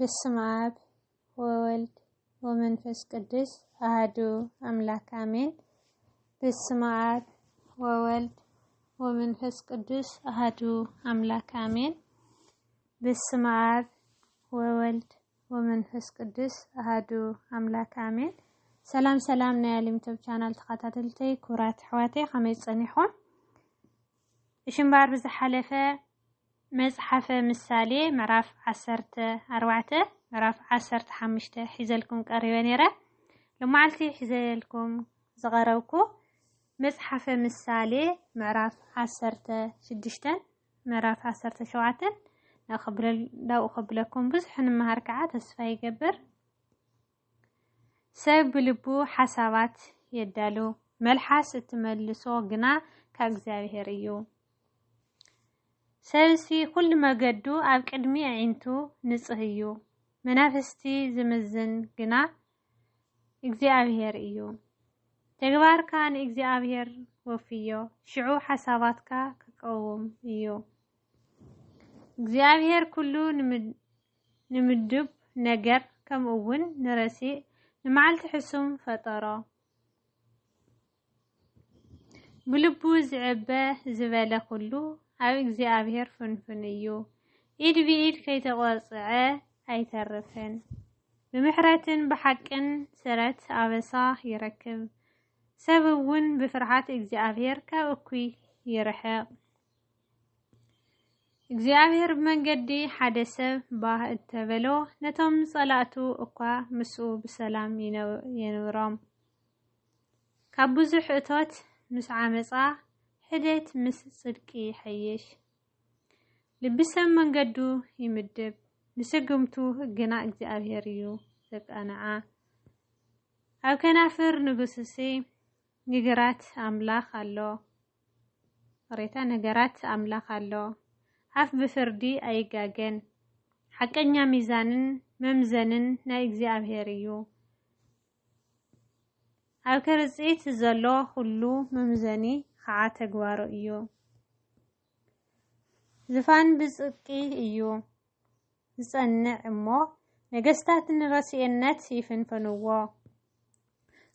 በስመ አብ ወወልድ ወመንፈስ ቅዱስ አሐዱ አምላክ አሜን። በስመ አብ ወወልድ ወመንፈስ ቅዱስ አሐዱ አምላክ አሜን። በስመ አብ ወወልድ ወመንፈስ ቅዱስ አሐዱ አምላክ አሜን። ሰላም ናይ ዩቲዩብ ቻናል ተኸታተልተይ ኩራት ሕዋተይ ከመይ ፀኒሖም እሽምባር ብዝሓለፈ መጽሐፈ ምሳሌ ምዕራፍ 14 ምዕራፍ 15 ሒዘልኩም ቀሪበ ነይረ ለማዓልቲ ሒዘልኩም ዝቀረብኩ መጽሐፈ ምሳሌ ምዕራፍ 16 ምዕራፍ 17 ናው ኸብለኩም ብዙሕ ንመሃር ከዓ ተስፋ ይገብር ሰብ ብልቡ ሓሳባት የዳሉ መልሓስ እትመልሶ ግና ካብ እግዚአብሔር እዩ ሰብሲ ኩል መገዱ ኣብ ቅድሚ ዓይንቱ ንጽህ እዩ መናፍስቲ ዝምዝን ግና እግዚአብሔር እዩ ተግባርካ ንእግዚአብሔር ወፍዮ ሽዑ ሓሳባትካ ክቀውም እዩ እግዚአብሔር ኩሉ ንምድብ ነገር ከምኡውን ንረሲእ ንመዓልቲ ሕሱም ፈጠሮ ብልቡ ዝዕበ ዝበለ ኩሉ ኣብ እግዚአብሔር ፍንፍን እዩ ኢድ ብኢድ ከይተቆጽዐ ኣይተርፍን ብምሕረትን ብሓቅን ስረት ኣበሳ ይረክብ ሰብ እውን ብፍርሃት እግዚአብሔር ካብ እኩይ ይርሕቕ እግዚአብሔር መንገዲ ሓደ ሰብ ባህ እተበሎ ነቶም ጸላእቱ እኳ ምስኡ ብሰላም ይነብሮም ካብ ብዙሕ እቶት ምስ ዓመፃ ሕደት ምስ ጽድቂ ይሐይሽ ልብሰብ መንገዱ ይምድብ ንስግምቱ ግና እግዚአብሔር እዩ ዘቃንዓ ኣብ ከናፍር ንጉስሲ ንግራት ኣምላኽ ኣሎ ሬታ ነገራት ኣምላኽ ኣሎ ኣፍ ብፍርዲ ኣይጋገን ሓቀኛ ሚዛንን መምዘንን ናይ እግዚአብሔር እዩ ኣብ ከርጽኢት ዘሎ ሁሉ መምዘኒ ከዓ ተግባሩ እዩ ዝፋን ብጽድቂ እዩ ዝጸንዕ እሞ ነገስታት ንረሲእነት ይፍንፍንዎ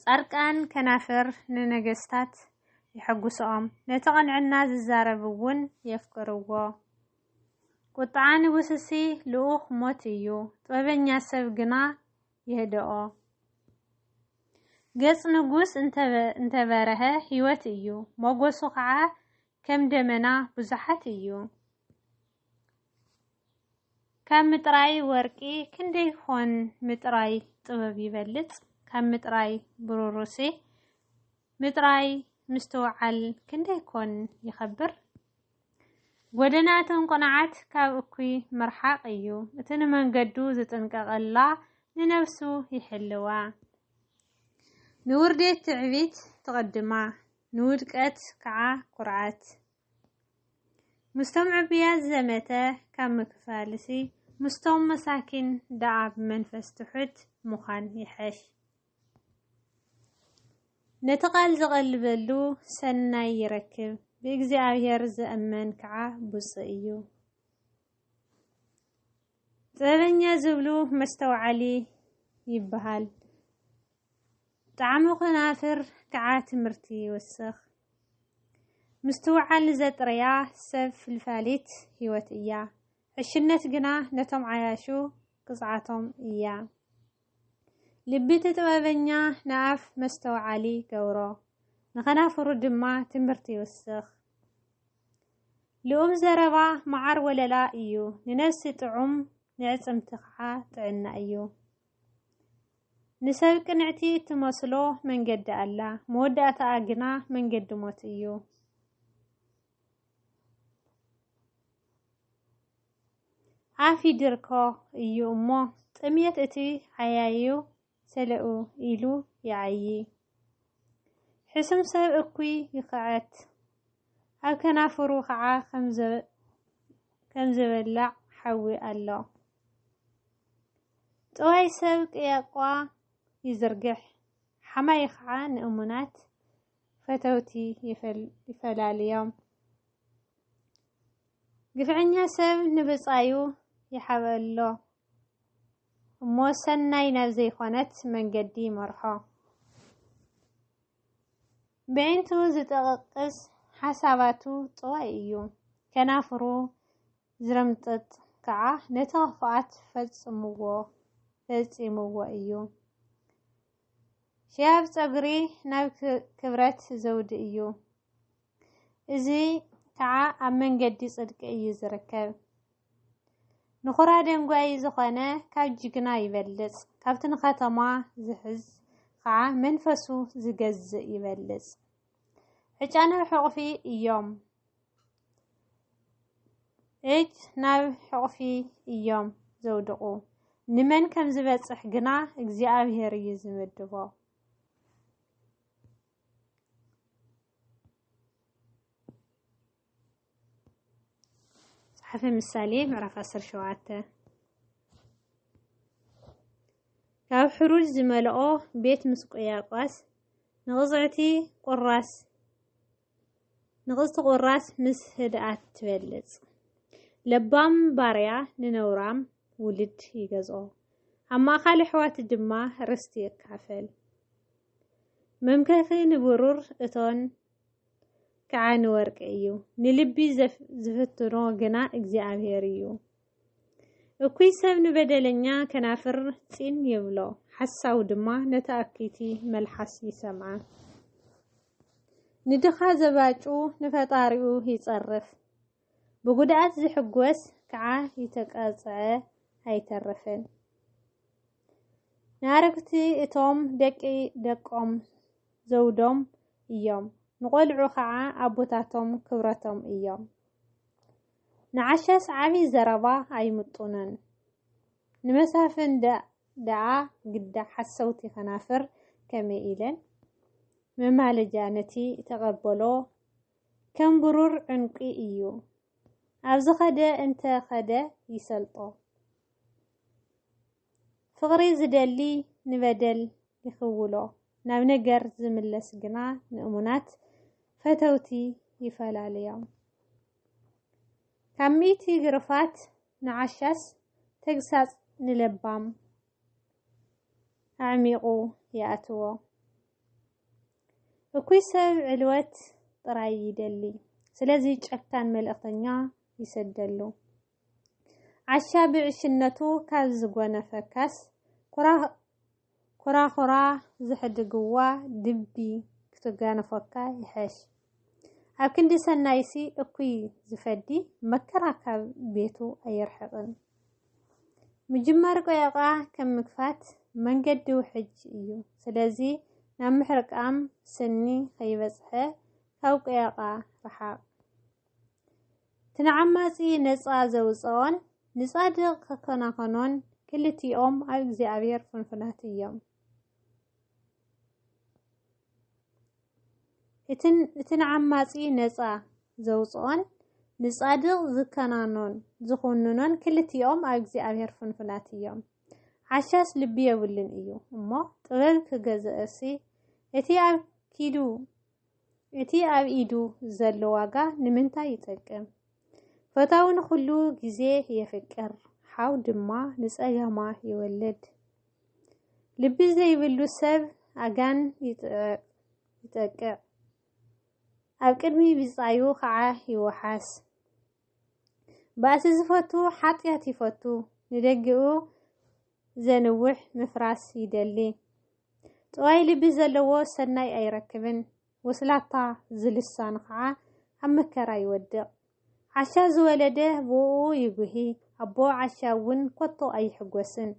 ጻርቃን ከናፍር ንነገስታት ይሐጉሶም ነቲ ቐንዕና ዝዛረብውን የፍቅርዎ ቁጣዓን ውስሲ ልኡኽ ሞት እዩ ጥበበኛ ሰብ ግና ይህድኦ ገጽ ንጉስ እንተበረኸ ህይወት እዩ ሞገሱ ከዓ ከም ደመና ብዙሓት እዩ ካብ ምጥራይ ወርቂ ክንደይ ኾን ምጥራይ ጥበብ ይበልጽ ካብ ምጥራይ ብሩሩሲ ምጥራይ ምስተውዓል ክንደይ ኾን ይኸብር ጎደናትን ቁንዓት ካብ እኩይ መርሓቅ እዩ እቲ ንመንገዱ ዝጥንቀቐላ ንነፍሱ ይሕልዋ ንውርደት ትዕቢት ተቐድማ ንውድቀት ከዓ ኩርዓት ምስቶም ዕብያት ዘመተ ካብ ምክፋልሲ ምስቶም መሳኪን ደኣ ብመንፈስ ትሑት ምዃን ይሐሽ ነቲ ቃል ዝቐልበሉ ሰናይ ይረክብ ብእግዚአብሔር ዝእመን ከዓ ብፁዕ እዩ ጥበበኛ ዝብሉ መስተውዓሊ ይበሃል ጣዕሙ ከናፍር ከዓ ትምህርቲ ይወስኽ ምስተውዓል ዘጥረያ ሰብ ፍልፋሊት ህይወት እያ ዕሽነት ግና ነቶም ዓያሹ ቅጽዓቶም እያ ልቢ ጥበበኛ ንኣፍ መስተውዓሊ ገብሮ ንኸናፍሩ ድማ ትምህርቲ ይወስኽ ልኡም ዘረባ መዓር ወለላ እዩ ንነፍሲ ጥዑም ንዕጽምቲ ከዓ ጥዕና እዩ ንሰብ ቅንዕቲ ትመስሎ መንገዲ ኣላ መወዳእታ ግና መንገዲ ሞት እዩ ኣፍ ይድርኮ እዩ እሞ ጥምየት እቲ ዓያዩ ሰለኡ ኢሉ ይዓይ ሕሱም ሰብ እኩይ ይኽዐት ኣብ ከናፍሩ ከዓ ከም ዝበላዕ ሓዊ ኣሎ ጥዋይ ሰብ ቅያቋ ይዝርግሕ ሓማይ ከዓ ንእሙናት ፈተውቲ ይፈላልዮም ግፍዐኛ ሰብ ንብጻዩ يحاولو موسناي نبزي خانت من قدي مرحا بعنتو زتققس حساباتو طوائيو كنافرو زرمتت كعا نتغفعت فتصمو إيو شاب صغري ناب كبرت زود إيو إزي كعا أمن قدي صدق إيو زركب نخرا دنقوي زخانة كاب جيقنا يبلس كابتن ختما زحز كعا منفسو زقز يبلس حجانا حقفي إيوم ناب حقفي إيوم زودقو نمن كم زبصح جنا እግዚአብሔር ይዝመድቦ صحف ምሳሌ ምዕራፍ 17 ካብ ሕሩጅ ዝመልኦ ቤት ምስቆያቋስ ንغزቲ ቁራስ ምስ ህድአት ትበልጽ ለባም ባርያ ንነውራም ولد يجزء أما خالي حوات الدماء رستي كافل ممكن نبرر اتون كعان ورق ايو نلبي زفتنو جنا اجزابيريو وكوي سب نبدلنيا كنافر تين يبلو حساو دما نتأكيتي ملحس يسمع ندخا زباجو نفتاريو يتصرف بقدات زحقوس كعا يتقاصع هيترفن ناركتي اتوم دقوم زودوم ايوم نقولعو خعا ابوتاتوم كبرتوم ايوم نعشاس عبي زربا ايمطونن نمسافن دعا قد حسوتي خنافر كمي إلن ممالجانتي تقبلو كم برور عنقي ايو أبز خده انت خده يسلطو فغري زدلي نبدل يخولو ناب نجر زملس جنا نأمونات فتوتي يفلاليام كميتي غرفات نعشاس تقساس نلبام عميقو يأتوو وكوي سب علوات طراي يدلي سلازي جاكتان ملأخنيا يسدلو عشا بعشنتو كازقوانا فكاس كرا زحد قوا دبي كتوغانا فكا يحش هاكن دي سنايسي اكوي زفدي مكراكا بيتو ايرحقن مجمار قيقا كم مكفات منقدو حج ايو سلازي نام محرق ام سني خيبزحه كاو قيقا رحاق تنعماسي نصا زوصون نصادق كناخنون كلتي ام او እግዚአብሔር ፍንፍናት እዮም እትንዓማጺ ነጻ ዘውጽኦን ንጻድቅ ዝከናኖን ዝኹንኖን ክልቲኦም ኣብ እግዚአብሔር ፍንፍናት እዮም ዓሻስ ልቢ የብልን እዩ እሞ ጥበብ ክገዝእሲ እቲ ኣብ ኢዱ ዘሎ ዋጋ ንምንታይ ይጠቅም ፈታውን ሁሉ ጊዜ የፍቅር حاو دما نسأجما يولد لبي زي بلو سب أجان يتقع أبكرمي بيصايو خعاه يوحاس بأساس فتو حاتياتي فتو ندقو زنوح مفراس يدلي طواي لبي زلوو سناي أي ركبن وسلاطا زلسان خعاه هم مكرا يودق عشا زولده بو يقهي أبو عشاون كتو أي حقوسن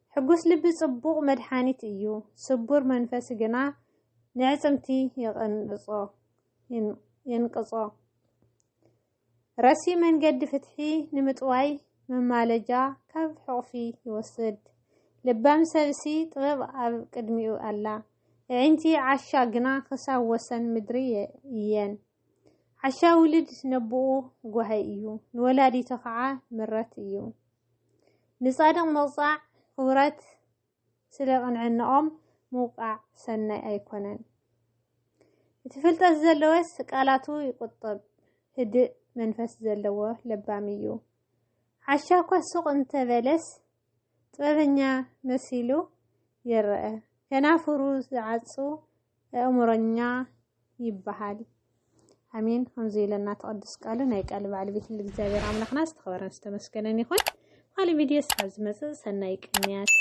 حقوس لبي صبوغ مدحانيت إيو صبور منفس جنا نعزمتي ينقصو راسي من قد فتحي نمتواي ممالجا كاب حوفي يوسد لبام سبسي طبب أب قدميو ألا عينتي عشا جنا خسا وسن مدري ين عشا ولد نبو قوهي إيو نولادي تخعى مرات إيو نصادق موقع خورات سلقن عنهم موقع سنة أيكونن تفلت الزلوة سكالاتو يقطب هدئ منفس زلوة لباميو عشا كواسوق انت بلس ጥበበኛ መሲሉ ይርአ ከናፍሩ ዝዓጹ ኣእምሮኛ ይበሃል አሜን ከምዚ ኢለና ተቀድስ ቃሉ ናይ ቃል ባለቤት እግዚአብሔር አምላክና ዝተኸበረን ዝተመስገነን ይሁን። ካሊ ቪድዮ እስካብ ዝመጽእ ሰናይ ቅንያት